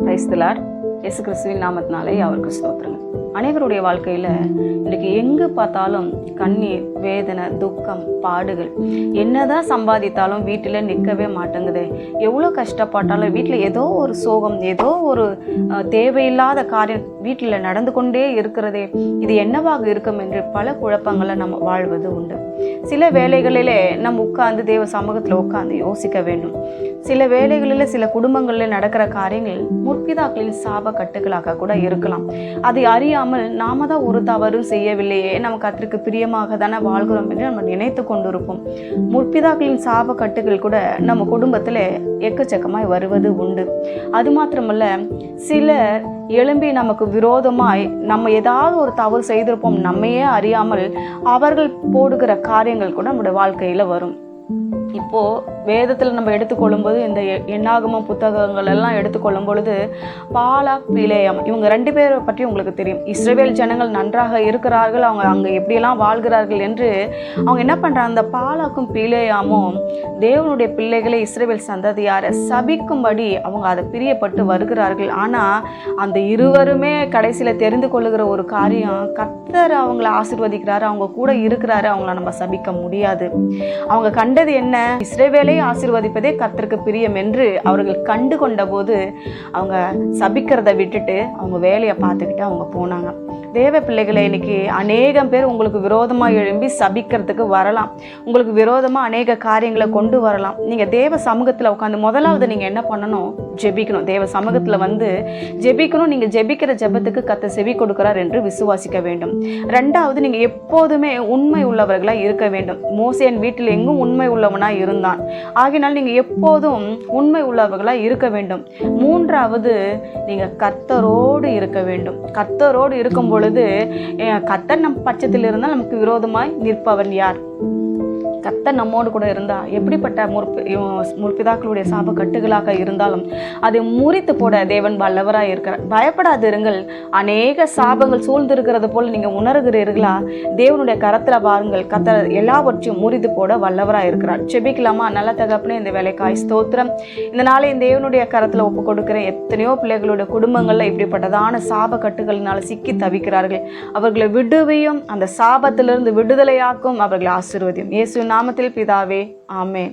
Praise the Lord. இயேசு கிறிஸ்துவின் நாமத்தினாலே அவருக்கு ஸ்தோத்திரங்கள். அனைவருடைய வாழ்க்கையில் இன்றைக்கு எங்கு பார்த்தாலும் கண்ணீர், வேதனை, துக்கம், பாடுகள். என்னதான் சம்பாதித்தாலும் வீட்டில் நிற்கவே மாட்டேங்குது. எவ்வளோ கஷ்டப்பட்டாலும் வீட்டில் ஏதோ ஒரு சோகம், ஏதோ ஒரு தேவையில்லாத காரியம் வீட்டில் நடந்து கொண்டே இருக்கிறதே. இது என்னவாக இருக்கும் என்று பல குழப்பங்களை நம்ம வாழ்வது உண்டு. சில வேளைகளிலே நம்ம உட்கார்ந்து தேவ சமூகத்தில் உட்கார்ந்து யோசிக்க வேண்டும். சில வேளைகளில் சில குடும்பங்களில் நடக்கிற காரியங்கள் முற்பிதாக்களின் சாப கட்டுகளாக கூட இருக்கலாம். அதை அறியாமல் நாம தான் ஒரு தவறும் செய்யவில்லையே, நம்ம கர்த்தருக்கு பிரியமாக தானே வாழ்கிறோம் என்று நம்ம நினைத்து கொண்டிருப்போம். முற்பிதாக்களின் சாப கட்டுகள் கூட நம்ம குடும்பத்தில் எக்கச்சக்கமாய் வருவது உண்டு. அது மாத்திரமல்ல, சில எழும்பி நமக்கு விரோதமாய் நம்ம ஏதாவது ஒரு தவறு செய்திருப்போம், நம்மையே அறியாமல் அவர்கள் போடுகிற காரியங்கள் கூட நம்முடைய வாழ்க்கையில் வரும். இப்போது வேதத்தில் நம்ம எடுத்துக்கொள்ளும் போது, இந்த எண்ணாகமம் புத்தகங்கள் எல்லாம் எடுத்துக்கொள்ளும் பொழுது, பாலாக், பிலேயாம், இவங்க 2 பேரை பற்றி உங்களுக்கு தெரியும். இஸ்ரவேல் ஜனங்கள் நன்றாக இருக்கிறார்கள், அவங்க அங்கே எப்படியெல்லாம் வாழ்கிறார்கள் என்று அவங்க என்ன பண்ணுறாங்க, அந்த பாலாக்கும் பிலேயாமும் தேவனுடைய பிள்ளைகளை, இஸ்ரவேல் சந்ததியாரை சபிக்கும்படி அவங்க அதை பிரியப்பட்டு வருகிறார்கள். ஆனால் அந்த இருவருமே கடைசியில் தெரிந்து கொள்ளுகிற ஒரு காரியம், கர்த்தர் அவங்கள ஆசீர்வதிக்கிறாரு, அவங்க கூட இருக்கிறாரு, அவங்கள நம்ம சபிக்க முடியாது. அவங்க கண்டது என்ன, இஸ்ரவேலை ஆசீர்வதிப்பதே கர்த்தருக்கு பிரியம் என்று அவர்கள் கண்டு கொண்ட போது அவங்க சபிக்கிறத விட்டுட்டு அவங்க வேலையை பார்த்துக்கிட்டு அவங்க போனாங்க. தேவ பிள்ளைகளை, இன்னைக்கு அநேகம் பேர் உங்களுக்கு விரோதமாக எழும்பி சபிக்கிறதுக்கு வரலாம். உங்களுக்கு விரோதமாக அநேக காரியங்களை கொண்டு வரலாம். நீங்கள் தேவ சமூகத்தில் உட்காந்து முதலாவது நீங்கள் என்ன பண்ணணும், ஜெபிக்கணும். தேவ சமூகத்தில் வந்து ஜெபிக்கணும். நீங்கள் ஜெபிக்கிற ஜெபத்துக்கு கர்த்தர் செவி கொடுக்கிறார் என்று விசுவாசிக்க வேண்டும். 2வது, நீங்கள் எப்போதுமே உண்மை உள்ளவர்களாக இருக்க வேண்டும். மோசேயின் வீட்டில் எங்கும் உண்மை உள்ளவனாக இருந்தான். ஆகினால் நீங்கள் எப்போதும் உண்மை உள்ளவர்களாக இருக்க வேண்டும். 3வது, நீங்கள் கர்த்தரோடு இருக்க வேண்டும். கர்த்தரோடு இருக்கும் பொழுது கர்த்தர் நம் பட்சத்தில் இருந்தால் நமக்கு விரோதமாய் நிற்பவன் யார்? கர்த்தர் நம்மோடு கூட இருந்தால் எப்படிப்பட்ட முற்பிதாக்களுடைய சாப கட்டுகளாக இருந்தாலும் அதை முறித்து போட தேவன் வல்லவராக இருக்கிறார். பயப்படாதிருங்கள். அநேக சாபங்கள் சூழ்ந்திருக்கிறது போல் நீங்கள் உணர்கிறீர்களா? தேவனுடைய கரத்தில் பாருங்கள், கர்த்தர் எல்லாவற்றையும் முறித்து போட வல்லவராக இருக்கிறார். செபிக்கலாமா? நல்ல தகப்பனே, இந்த வேலைக்காய் ஸ்தோத்திரம். இந்த நாளை இந்த தேவனுடைய கரத்தில் ஒப்பு கொடுக்கிறேன். எத்தனையோ பிள்ளைகளுடைய குடும்பங்களில் இப்படிப்பட்டதான சாப கட்டுகளினால் சிக்கி தவிக்கிறார்கள். அவர்களை விடுவியும், அந்த சாபத்திலிருந்து விடுதலையாக்கும், அவர்களை ஆசீர்வதியும். இயேசு நாமத்தில் பிதாவே, ஆமென்.